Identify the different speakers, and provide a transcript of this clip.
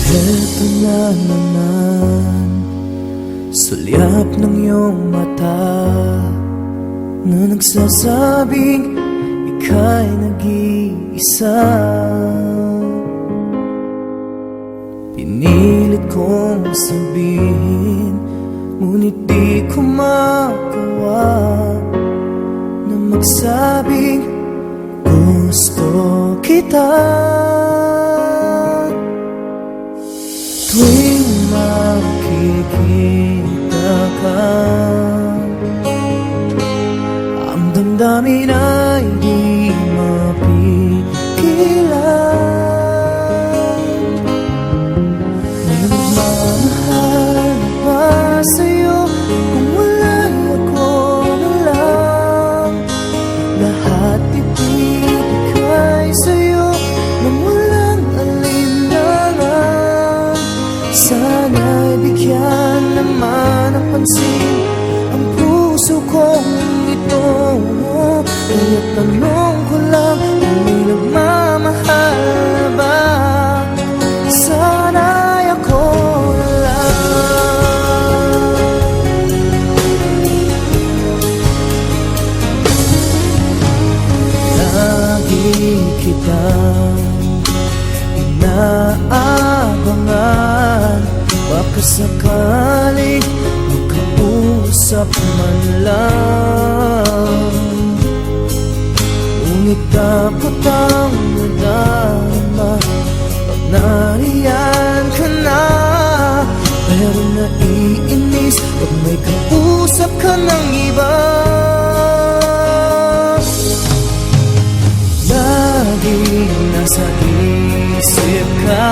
Speaker 1: Heto na naman, sulyap ng iyong mata na nagsasabing ika'y nag-iisa. Pinilit kong sabihin, ngunit di ko magawa na magsabing gusto kita. Tuwing makikita ka, ang damdamin ay di mapigilan. May nagmamahal ba sa'yo kung wala'y ako na lang? Lahat ibibigay sa'yo nang walang alinlangan. Sana'y bigyan naman ng pansin ang puso kong ito. Kaya tanong ko lang kung may nagmamahal ba? Sana'y ako na lang. Lagi kitang inaabangan, baka sakaling makausap man lang. Ngunit takot ang nadama pag nariyan ka na. Pero naiinis pag may kausap ka ng iba. Laging nasa isip ka,